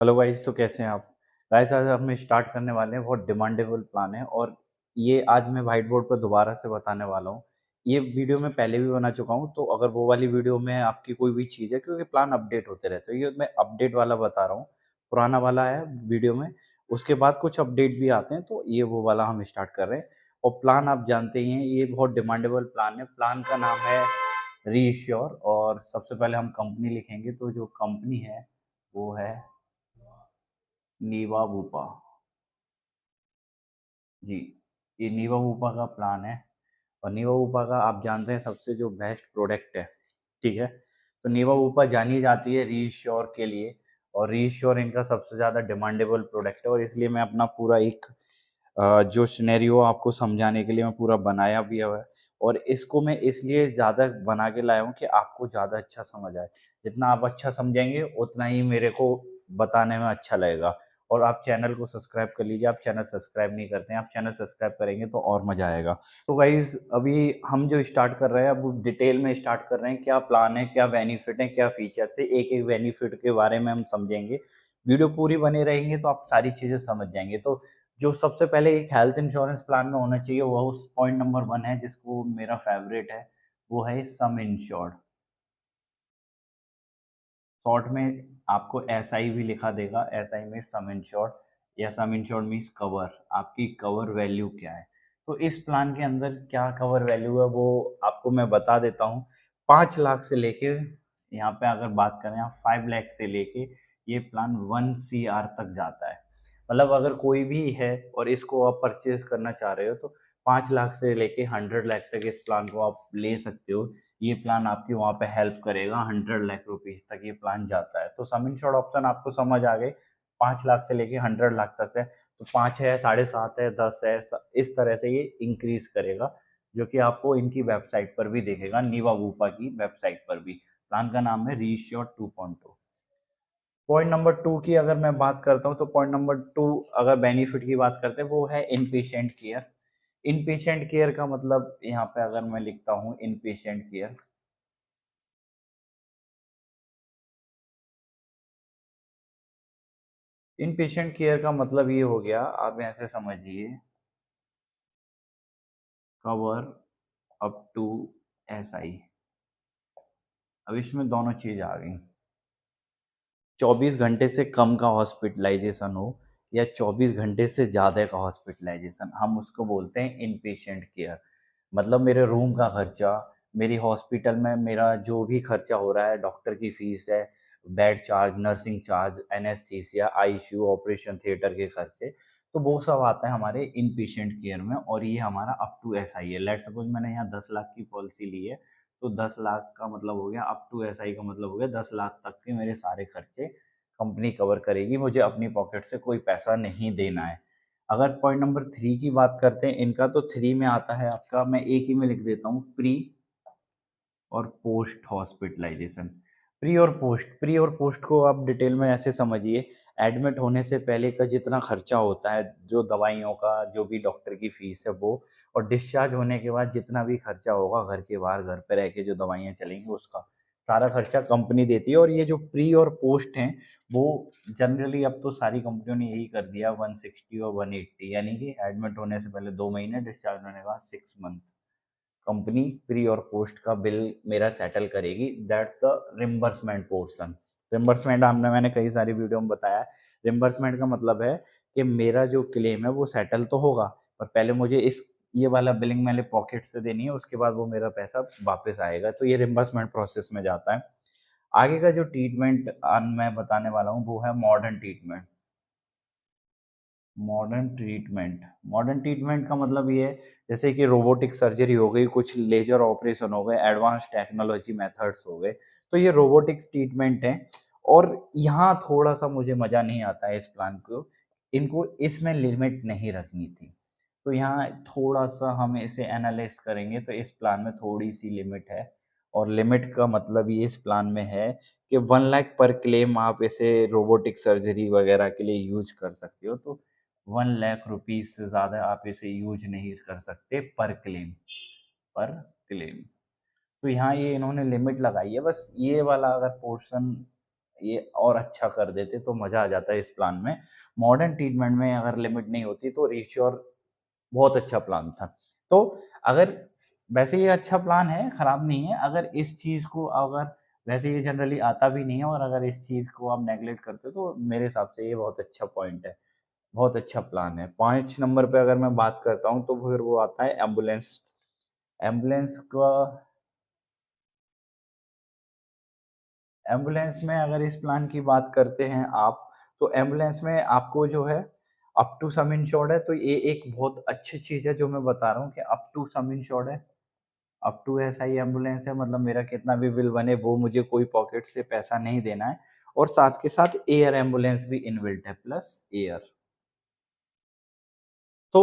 Hello guys, तो कैसे हैं आप? गाइस, आज हम स्टार्ट करने वाले हैं। बहुत डिमांडेबल प्लान है और ये आज मैं व्हाइट बोर्ड पर दोबारा से बताने वाला हूँ। ये वीडियो मैं पहले भी बना चुका हूँ, तो अगर वो वाली वीडियो में आपकी कोई भी चीज़ है, क्योंकि प्लान अपडेट होते रहते हैं, ये मैं अपडेट वाला बता रहा हूँ। पुराना वाला है वीडियो में, उसके बाद कुछ अपडेट भी आते हैं, तो ये वो वाला हम स्टार्ट कर रहे हैं। और प्लान आप जानते ही हैं, ये बहुत डिमांडेबल प्लान है। प्लान का नाम है रीश्योर। और सबसे पहले हम कंपनी लिखेंगे, तो जो कंपनी है वो है नीवा बूपा। जी, ये नीवा बूपा का प्लान है। और नीवा बूपा का आप जानते हैं सबसे जो बेस्ट प्रोडक्ट है, ठीक है? तो नीवा बूपा जानी जाती है रीश्योर के लिए। और रीश्योर इनका सबसे ज़्यादा डिमांडेबल प्रोडक्ट है, और इसलिए मैं अपना पूरा एक जो सिनेरियो आपको समझाने के लिए मैं पूरा बनाया भी हुआ है। और इसको मैं इसलिए ज़्यादा बना के लाया हूँ कि आपको ज़्यादा अच्छा समझ आए। जितना आप अच्छा समझेंगे उतना ही मेरे को बताने में अच्छा लगेगा। और आप चैनल को सब्सक्राइब कर लीजिए। आप चैनल सब्सक्राइब नहीं करते हैं, आप चैनल सब्सक्राइब करेंगे तो और मज़ा आएगा। तो गाइज़, अभी हम जो स्टार्ट कर रहे हैं, अब डिटेल में स्टार्ट कर रहे हैं। क्या प्लान है, क्या बेनिफिट है, क्या फीचर्स है, एक-एक बेनिफिट के बारे में हम समझेंगे। वीडियो पूरी बने रहेंगे तो आप सारी चीज़ें समझ जाएँगे। तो जो सबसे पहले एक हेल्थ इंश्योरेंस प्लान में होना चाहिए, वो उस पॉइंट नंबर 1 है, जिसको मेरा फेवरेट है, वो है सम इंश्योर्ड। शॉर्ट में आपको एसआई भी लिखा देगा। एसआई में सम इंश्योर्ड, या सम इंश्योर्ड मीन्स कवर। आपकी कवर वैल्यू क्या है? तो इस प्लान के अंदर क्या कवर वैल्यू है, वो आपको मैं बता देता हूँ। 5 लाख से लेके, यहाँ पे अगर बात करें आप, 5 लाख से लेके ये प्लान 1 CR तक जाता है। मतलब अगर कोई भी है और इसको आप परचेज करना चाह रहे हो, तो 5 लाख से लेके 100 लाख तक इस प्लान को आप ले सकते हो। ये प्लान आपकी वहाँ पे हेल्प करेगा। 100 लाख रुपीज़ तक ये प्लान जाता है। तो सम इंश्योर्ड ऑप्शन आपको समझ आ गए। 5 लाख से लेके 100 लाख तक है। तो 5 है, 7.5 है, 10 है, इस तरह से ये इंक्रीज करेगा, जो कि आपको इनकी वेबसाइट पर भी दिखेगा, नीवा वूपा की वेबसाइट पर भी। प्लान का नाम है रीश्योर 2.2। पॉइंट नंबर 2 की अगर मैं बात करता हूँ, तो पॉइंट नंबर 2, अगर बेनिफिट की बात करते हैं, वो है इन पेशेंट केयर। इन पेशेंट केयर का मतलब यहाँ पे अगर मैं लिखता हूँ इन पेशेंट केयर, इन पेशेंट केयर का मतलब ये हो गया, आप ऐसे समझिए, कवर अप टू एसआई। अब इसमें दोनों चीज आ गई। 24 घंटे से कम का हॉस्पिटलाइजेशन हो, या 24 घंटे से ज़्यादा का हॉस्पिटलाइजेशन, हम उसको बोलते हैं इन पेशेंट केयर। मतलब मेरे रूम का खर्चा, मेरी हॉस्पिटल में मेरा जो भी खर्चा हो रहा है, डॉक्टर की फीस है, bed charge, nursing charge, anaesthesia, ICU, operation theatre के खर्चे, तो वो सब आता है हमारे इन पेशेंट केयर में। और ये हमारा अप टू एसआई है। लेट सपोज मैंने यहाँ 10 लाख की पॉलिसी ली है, तो 10 लाख का मतलब हो गया, अप टू एसआई का मतलब हो गया 10 लाख तक के मेरे सारे खर्चे कंपनी कवर करेगी। मुझे अपनी पॉकेट से कोई पैसा नहीं देना है। अगर पॉइंट नंबर 3 की बात करते हैं इनका, तो 3 में आता है आपका, मैं एक ही में लिख देता हूँ, प्री और पोस्ट हॉस्पिटलाइजेशन। प्री और पोस्ट को आप डिटेल में ऐसे समझिए। एडमिट होने से पहले का जितना खर्चा होता है, जो दवाइयों का, जो भी डॉक्टर की फीस है वो, और डिस्चार्ज होने के बाद जितना भी खर्चा होगा घर के बाहर, घर पे रह के जो दवाइयाँ चलेंगी, उसका सारा खर्चा कंपनी देती है। और ये जो प्री और पोस्ट हैं, वो जनरली अब तो सारी कंपनियों ने यही कर दिया, 160 और 180, यानी कि एडमिट होने से पहले 2 महीने, डिस्चार्ज होने के बाद 6 मंथ कंपनी प्री और पोस्ट का बिल मेरा सेटल करेगी। That's the reimbursement portion. Reimbursement हमने मैंने कई सारी वीडियो में बताया है। रिम्बर्समेंट का मतलब है कि मेरा जो क्लेम है वो सेटल तो होगा, पर पहले मुझे इस ये वाला बिलिंग मेरे पॉकेट से देनी है, उसके बाद वो मेरा पैसा वापस आएगा। तो ये रिम्बर्समेंट प्रोसेस में जाता है। आगे का जो ट्रीटमेंट मैं बताने वाला हूँ, वो है मॉडर्न ट्रीटमेंट। मॉडर्न ट्रीटमेंट का मतलब ये है, जैसे कि रोबोटिक सर्जरी हो गई, कुछ लेजर ऑपरेशन हो गए, एडवांस टेक्नोलॉजी मेथड्स हो गए, तो ये रोबोटिक ट्रीटमेंट है। और यहाँ थोड़ा सा मुझे मज़ा नहीं आता है इस प्लान को, इनको इसमें लिमिट नहीं रखनी थी। तो यहाँ थोड़ा सा हम इसे एनालाइज करेंगे, तो इस प्लान में थोड़ी सी लिमिट है। और लिमिट का मतलब ये इस प्लान में है कि 1 लाख पर क्लेम आप इसे रोबोटिक सर्जरी वगैरह के लिए यूज कर सकते हो। तो 1 लाख रुपीज से ज़्यादा आप इसे यूज नहीं कर सकते पर क्लेम। पर क्लेम तो यहाँ ये इन्होंने लिमिट लगाई है। बस ये वाला अगर पोर्शन ये और अच्छा कर देते तो मज़ा आ जाता है इस प्लान में। मॉडर्न ट्रीटमेंट में अगर लिमिट नहीं होती तो रीश्योर बहुत अच्छा प्लान था। तो अगर वैसे ये अच्छा प्लान है, खराब नहीं है, अगर इस चीज़ को अगर वैसे ये जनरली आता भी नहीं है और अगर इस चीज़ को आप नेगलेक्ट करते हो तो मेरे हिसाब से ये बहुत अच्छा पॉइंट है, बहुत अच्छा प्लान है। 5 नंबर पे अगर मैं बात करता हूँ तो फिर वो आता है एम्बुलेंस। एम्बुलेंस का एम्बुलेंस में अगर इस प्लान की बात करते हैं आप, तो एम्बुलेंस में आपको जो है अप टू सम इंश्योर्ड है, तो ये एक बहुत अच्छी चीज़ है जो मैं बता रहा हूँ कि अप टू सम इंश्योर्ड है। अप टू ऐसा ही एम्बुलेंस है, मतलब मेरा कितना भी बिल बने वो मुझे कोई पॉकेट से पैसा नहीं देना है और साथ के साथ एयर एम्बुलेंस भी इनबिल्ट है प्लस एयर। तो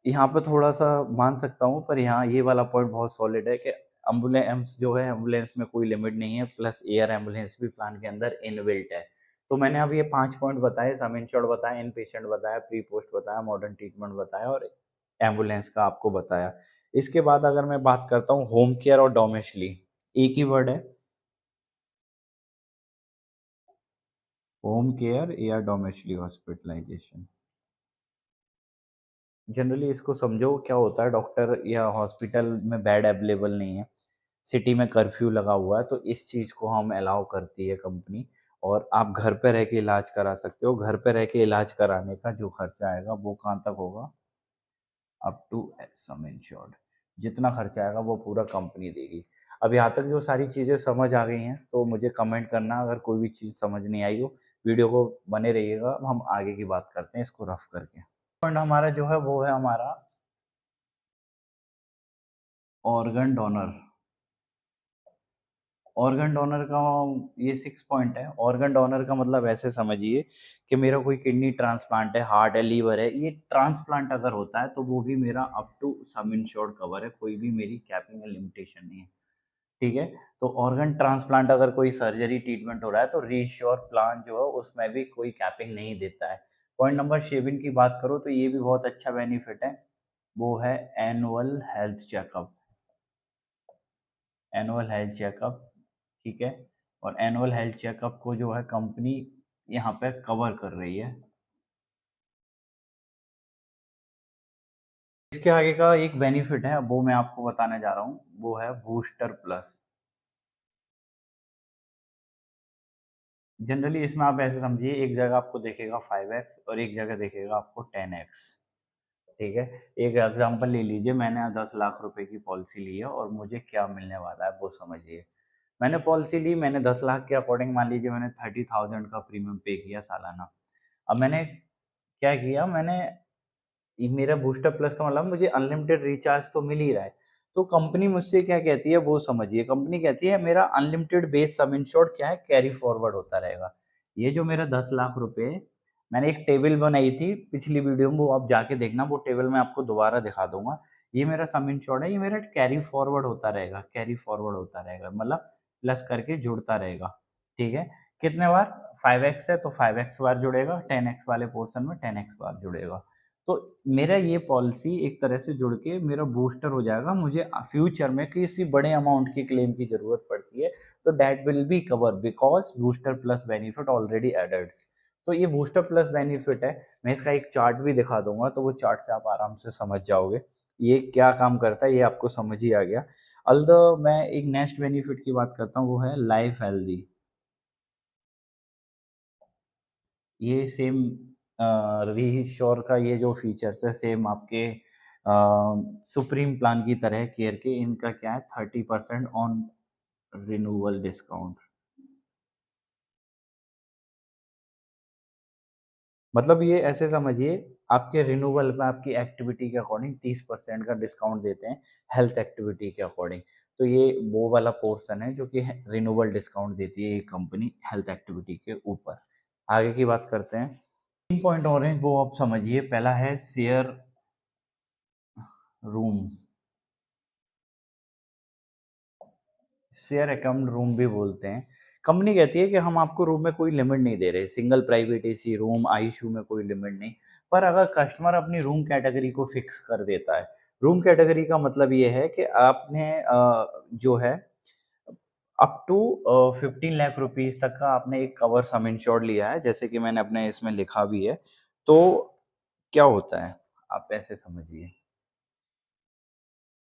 यहाँ पे थोड़ा-सा मान सकता हूँ, पर यहाँ ये वाला पॉइंट बहुत सॉलिड है कि एम्बुलेंस जो है, एम्बुलेंस में कोई लिमिट नहीं है, प्लस एयर एम्बुलेंस भी प्लान के अंदर इनबिल्ट है। तो मैंने अब ये 5 पॉइंट बताए, सम इंश्योर्ड बताया, इन पेशेंट बताया, प्री पोस्ट बताया, मॉडर्न ट्रीटमेंट बताया और एम्बुलेंस का आपको बताया। इसके बाद अगर मैं बात करता हूँ होम केयर और डोमेस्ली, एक ही वर्ड है, होम केयर या डोमेस्ली हॉस्पिटलाइजेशन। जनरली इसको समझो क्या होता है, डॉक्टर या हॉस्पिटल में बेड अवेलेबल नहीं है, सिटी में कर्फ्यू लगा हुआ है, तो इस चीज़ को हम अलाउ करती है कंपनी और आप घर पे रह के इलाज करा सकते हो। घर पे रह के इलाज कराने का जो खर्चा आएगा वो कहाँ तक होगा? अप टू सम इंश्योर्ड, जितना खर्चा आएगा वो पूरा कंपनी देगी। अब यहाँ तक जो सारी चीज़ें समझ आ गई हैं, तो मुझे कमेंट करना अगर कोई भी चीज़ समझ नहीं आई हो। वीडियो को बने रहिएगा, हम आगे की बात करते हैं इसको रफ करके। पॉइंट हमारा जो है वो है हमारा ऑर्गन डोनर। ऑर्गन डोनर का ये 6 पॉइंट है। ऑर्गन डोनर का मतलब ऐसे समझिए कि मेरा कोई किडनी ट्रांसप्लांट है, हार्ट है, लीवर है, ये ट्रांसप्लांट अगर होता है तो वो भी मेरा up to sum insured cover है, कोई भी मेरी कैपिंग या लिमिटेशन नहीं है। ठीक है? तो ऑर्गन ट्रांसप्लांट अगर कोई सर्जरी ट्रीटमेंट हो रहा है तो रीश्योर प्लान जो है उसमें भी कोई कैपिंग नहीं देता है। पॉइंट नंबर 7 की बात करो तो ये भी बहुत अच्छा बेनिफिट है, वो है annual health checkup. Annual health checkup, ठीक है? और एनुअल हेल्थ चेकअप को जो है कंपनी यहाँ पे कवर कर रही है। इसके आगे का एक बेनिफिट है, वो मैं आपको बताने जा रहा हूँ, वो है बूस्टर प्लस। जनरली इसमें आप ऐसे समझिए, एक जगह आपको दिखेगा 5x और एक जगह दिखेगा आपको 10x। ठीक है? एक एग्जांपल ले लीजिए, मैंने 10 लाख रुपए की पॉलिसी ली है और मुझे क्या मिलने वाला है वो समझिए। मैंने पॉलिसी ली, मैंने 10 लाख के अकॉर्डिंग मान लीजिए मैंने 30,000 का प्रीमियम पे किया सालाना। अब मैंने क्या किया, मैंने ये मेरा बूस्टर प्लस का मतलब मुझे अनलिमिटेड रिचार्ज तो मिल ही रहा है। तो कंपनी मुझसे क्या कहती है वो समझिए, कंपनी कहती है मेरा अनलिमिटेड बेस सम इंश्योर्ड क्या है, कैरी फॉरवर्ड होता रहेगा। ये जो मेरा 10 लाख रुपए, मैंने एक टेबल बनाई थी पिछली वीडियो में, वो आप जाके देखना, वो टेबल मैं आपको दोबारा दिखा दूँगा। ये मेरा सम इंश्योर्ड है, ये मेरा कैरी फॉरवर्ड होता रहेगा, कैरी फॉरवर्ड होता रहेगा, मतलब प्लस करके जुड़ता रहेगा। ठीक है? कितने बार? 5x है तो 5x बार जुड़ेगा, 10x वाले पोर्शन में 10x बार जुड़ेगा। तो मेरा ये पॉलिसी एक तरह से जुड़ के मेरा बूस्टर हो जाएगा, मुझे फ्यूचर में किसी बड़े अमाउंट की क्लेम की ज़रूरत पड़ती है, तो that will be cover because booster plus benefit already added. तो ये बूस्टर प्लस बेनिफिट है, मैं इसका एक चार्ट भी दिखा दूँगा, तो वो चार्ट से आप आराम से समझ जाओगे, ये क्या काम करता है, ये आपको समझ ही आ गया। अल्दो मैं एक नेक्स्ट बेनिफिट की बात करता हूँ, वो है लाइफ हेल्दी। ये सेम रीश्योर का ये जो फीचर्स है सेम आपके सुप्रीम प्लान की तरह केयर के, इनका क्या है 30% ऑन रिन्यूअल डिस्काउंट। मतलब ये ऐसे समझिए, आपके रिन्यूअल में आपकी एक्टिविटी के अकॉर्डिंग 30% का डिस्काउंट देते हैं, हेल्थ एक्टिविटी के अकॉर्डिंग। तो ये वो वाला पोर्शन है जो कि रिन्यूअल डिस्काउंट देती है ये कंपनी हेल्थ एक्टिविटी के ऊपर। आगे की बात करते हैं। 3 पॉइंट और हैं वो आप समझिए, पहला है share room. Share account room भी बोलते हैं। कंपनी कहती है कि हम आपको रूम में कोई लिमिट नहीं दे रहे, single private AC room, ICU में कोई लिमिट नहीं। पर अगर कस्टमर अपनी रूम कैटेगरी को फिक्स कर देता है, रूम कैटेगरी का मतलब ये है कि आपने जो है अप टू 15 लाख रुपीस तक का आपने एक कवर सम इंश्योर्ड लिया है, जैसे कि मैंने अपने इसमें लिखा भी है। तो क्या होता है, आप ऐसे समझिए,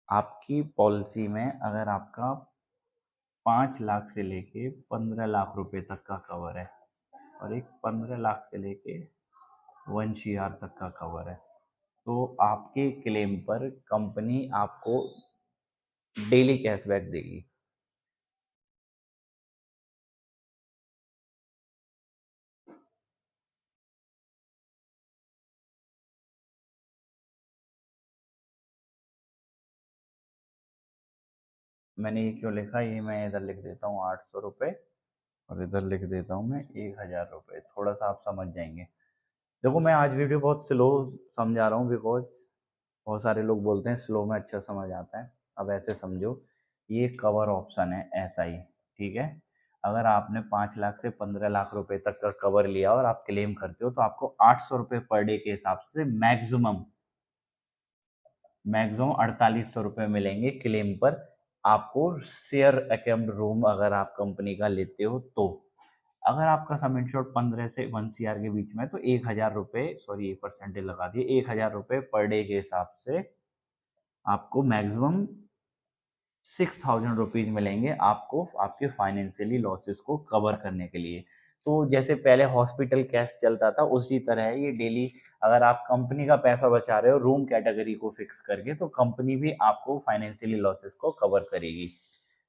आपकी पॉलिसी में अगर आपका 5 लाख से लेके 15 लाख रुपए तक का कवर है और एक 15 लाख से लेके 1 सीआर तक का कवर है, तो आपके क्लेम पर कंपनी आपको डेली कैशबैक देगी। मैंने ये क्यों लिखा, ये मैं इधर लिख देता हूँ 800 रुपये और इधर लिख देता हूँ मैं 1000 रुपये, थोड़ा सा आप समझ जाएंगे। देखो मैं आज वीडियो बहुत स्लो समझा रहा हूँ, बिकॉज बहुत सारे लोग बोलते हैं स्लो में अच्छा समझ आता है। अब ऐसे समझो, ये कवर ऑप्शन है SI, ठीक है। अगर आपने 5 लाख से 15 लाख रुपए तक का कवर लिया और आप क्लेम करते हो तो आपको 800 रुपये पर डे के हिसाब से मैक्सिमम मैक्सिमम 4800 रुपये मिलेंगे क्लेम पर आपको, शेयर अकाउंट रूम अगर आप कंपनी का लेते हो तो। अगर आपका सम इंश्योर्ड 15 से 1 CR के बीच में, तो 1000 रुपये, सॉरी 1% लगा दिए, 1000 रुपये पर डे के हिसाब से आपको मैक्सिमम 6000 रुपीज मिलेंगे आपको, आपके फाइनेंशियली लॉसेस को कवर करने के लिए। तो जैसे पहले हॉस्पिटल कैश चलता था, उसी तरह है ये डेली। अगर आप कंपनी का पैसा बचा रहे हो रूम कैटेगरी को फिक्स करके, तो कंपनी भी आपको फाइनेंशियली लॉसेस को कवर करेगी।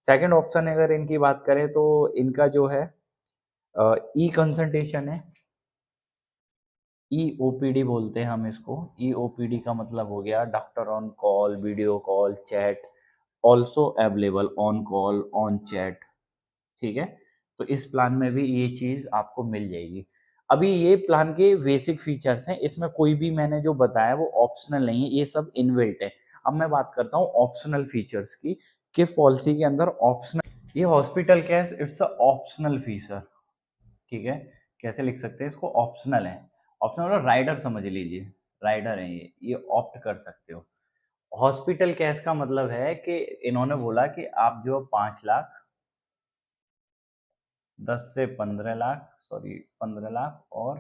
सेकंड ऑप्शन अगर इनकी बात करें तो इनका जो है ई कंसल्टेशन है, EOPD बोलते हैं हम इसको। EOPD का मतलब हो गया doctor on call, video call, chat, also available on call, on chat, ठीक है। तो इस प्लान में भी ये चीज़ आपको मिल जाएगी। अभी ये प्लान के बेसिक फीचर्स हैं, इसमें कोई भी मैंने जो बताया वो ऑप्शनल नहीं है, ये सब इनबिल्ट है। अब मैं बात करता हूँ ऑप्शनल फीचर्स की, कि पॉलिसी के अंदर ऑप्शनल, ये hospital cash it's a optional feature, ठीक है। कैसे लिख सकते हैं इसको, ऑप्शनल है। ऑप्शनल मतलब राइडर समझ लीजिए, राइडर है ये ऑप्ट कर सकते हो। हॉस्पिटल कैश का मतलब है कि इन्होंने बोला कि आप जो 5 लाख, 10 से 15 लाख, सॉरी 15 लाख और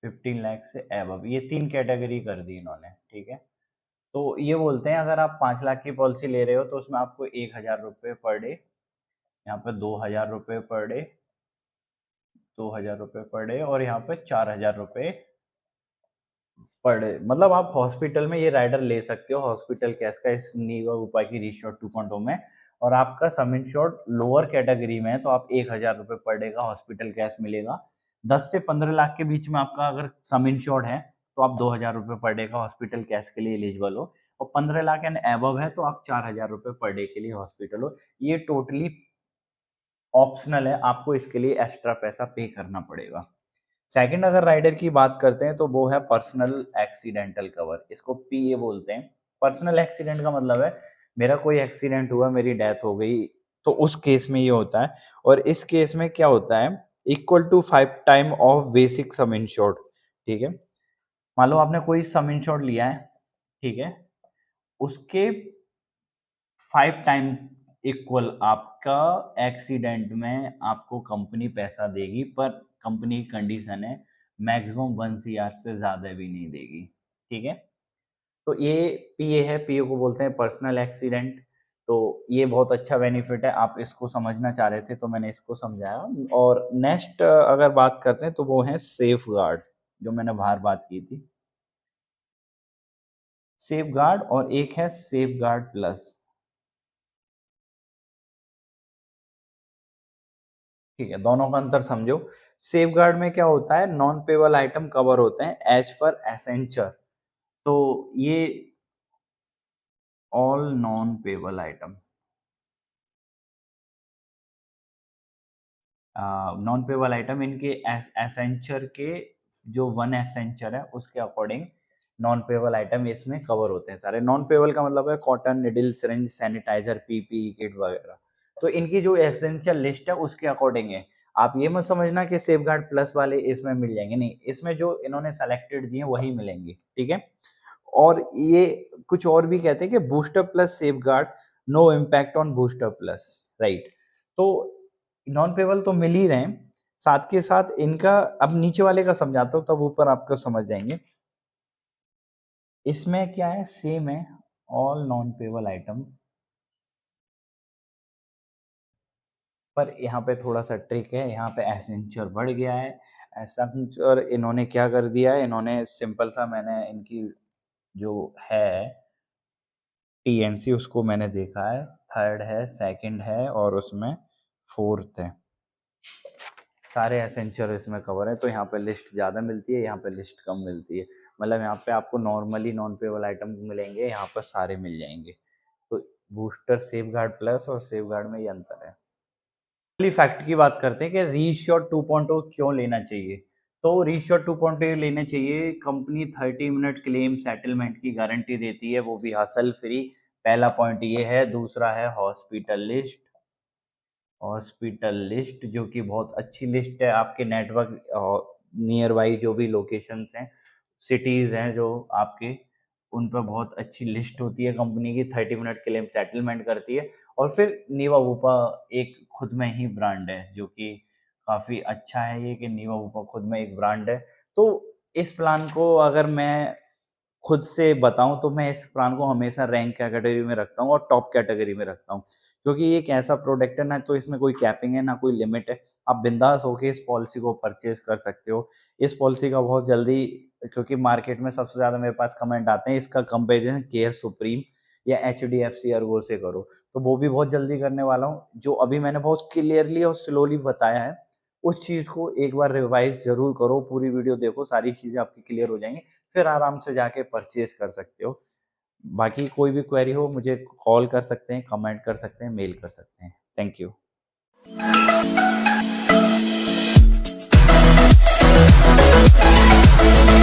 15 लाख से एबव, ये 3 कैटेगरी कर दी इन्होंने, ठीक है। तो ये बोलते हैं अगर आप 5 लाख की पॉलिसी ले रहे हो तो उसमें आपको 1000 रुपये पर डे, यहाँ पे 2000 रुपये पर डे, 2000 रुपये पर डे, और यहाँ पे 4000 रुपये पर डे। मतलब आप हॉस्पिटल में ये राइडर ले सकते हो, हॉस्पिटल कैश का, इस नीवा उपाय की रिश्योर 2.0 में। और आपका सम इंश्योर्ड लोअर कैटेगरी में है तो आप 1000 रुपये पर डे का हॉस्पिटल कैश मिलेगा। 10 से 15 लाख के बीच में आपका अगर सम इंश्योर्ड है तो आप 2000 रुपये पर डे का हॉस्पिटल कैश के लिए एलिजिबल हो, और 15 लाख एंड एबव है तो आप 4000 रुपये पर डे के लिए हॉस्पिटल हो। ये टोटली ऑप्शनल है, आपको इसके लिए एक्स्ट्रा पैसा पे करना पड़ेगा। सेकंड अगर राइडर की बात करते हैं तो वो है पर्सनल एक्सीडेंटल कवर, इसको PA बोलते हैं। पर्सनल एक्सीडेंट का मतलब है मेरा कोई एक्सीडेंट हुआ, मेरी डेथ हो गई, तो उस केस में ये होता है। और इस केस में क्या होता है, equal to 5 time of basic sum insured, ठीक है। मान लो आपने कोई सम इंश्योर्ड लिया है, ठीक है, उसके 5 टाइम इक्वल आपका एक्सीडेंट में आपको कंपनी पैसा देगी, पर कंपनी की कंडीशन है मैक्सिमम 1 CR से ज़्यादा भी नहीं देगी, ठीक है। तो ये PA है, PA को बोलते हैं पर्सनल एक्सीडेंट। तो ये बहुत अच्छा बेनिफिट है, आप इसको समझना चाह रहे थे तो मैंने इसको समझाया। और नेक्स्ट अगर बात करते हैं तो वो है सेफ गार्ड, जो मैंने बाहर बात की थी, सेफ गार्ड, और एक है सेफ गार्ड प्लस, ठीक है। दोनों का अंतर समझो। सेफगार्ड में क्या होता है, नॉन पेबल आइटम कवर होते हैं एज पर एसेंचर। तो ये all non payable item, non payable item इनके एसेंचर के, जो 1 एसेंचर है उसके अकॉर्डिंग नॉन पेबल आइटम इसमें कवर होते हैं सारे। नॉन पेबल का मतलब है cotton, needle, syringe, sanitiser, PPE kit वगैरह। तो इनकी जो एसेंशियल लिस्ट है उसके अकॉर्डिंग है। आप ये मत समझना कि सेफगार्ड प्लस वाले इसमें मिल जाएंगे, नहीं, इसमें जो इन्होंने सेलेक्टेड दिए वही मिलेंगे, ठीक है। और ये कुछ और भी कहते हैं कि booster plus safeguard, no impact on booster plus, right. तो नॉन पेबल तो मिल ही रहे हैं, साथ के साथ इनका अब नीचे वाले का समझाता हूँ, तब ऊपर आपको समझ जाएंगे। इसमें क्या है, सेम है, ऑल नॉन पेबल आइटम, पर यहाँ पे थोड़ा सा ट्रिक है, यहाँ पे एसेंचर बढ़ गया है। एसेंचर इन्होंने क्या कर दिया है, इन्होंने सिंपल सा, मैंने इनकी जो है टीएनसी उसको मैंने देखा है, थर्ड है, सेकंड है और उसमें फोर्थ है, सारे एसेंचर इसमें कवर है। तो यहाँ पे लिस्ट ज़्यादा मिलती है, यहाँ पे लिस्ट कम मिलती है। मतलब यहाँ पे आपको नॉर्मली नॉन पेबल आइटम मिलेंगे, यहाँ पर सारे मिल जाएंगे। तो बूस्टर, सेफगार्ड प्लस और सेफगार्ड में ये अंतर है। पहली फैक्ट की बात करते हैं कि रीश्योर 2.0 क्यों लेना चाहिए। तो रीश्योर 2.0 लेने चाहिए, कंपनी 30 मिनट क्लेम सेटलमेंट की गारंटी देती है, वो भी हासिल फ्री। पहला पॉइंट ये है। दूसरा है हॉस्पिटल लिस्ट, हॉस्पिटल लिस्ट जो कि बहुत अच्छी लिस्ट है, आपके नेटवर्क नियर बाई जो भी लोकेशंस हैं, सिटीज़ हैं जो आपके, उन पर बहुत अच्छी लिस्ट होती है कंपनी की, 30 मिनट क्लेम सेटलमेंट करती है। और फिर नीवा वूपा एक खुद में ही ब्रांड है, जो कि काफ़ी अच्छा है ये, कि नीवा वूपा खुद में एक ब्रांड है। तो इस प्लान को अगर मैं खुद से बताऊँ तो मैं इस प्लान को हमेशा रैंक कैटेगरी में रखता हूँ और टॉप कैटेगरी में रखता हूँ। क्योंकि ये एक ऐसा प्रोडक्ट है, ना तो इसमें कोई कैपिंग है, ना कोई लिमिट है। आप बिंदास होके इस पॉलिसी को परचेज़ कर सकते हो। इस पॉलिसी का बहुत जल्दी, क्योंकि मार्केट में सबसे ज़्यादा मेरे पास कमेंट आते हैं, इसका कंपैरिज़न केयर सुप्रीम या एचडीएफसी अर्गो से करो। तो वो भी बहुत जल्दी करने वाला हूँ। जो अभी मैंने बहुत क्लियरली और स्लोली बताया है, उस चीज़ को एक बार रिवाइज़ ज़रूर करो, पूरी वीडियो देखो, सारी चीज़ें आपकी क्लियर हो जाएँगी। फिर आराम से जाके परचेज़ कर सकते हो। बाकी कोई भी क्वेरी हो मुझे कॉल कर सकते हैं, कमेंट कर सकते हैं, मेल कर सकते हैं। Thank you.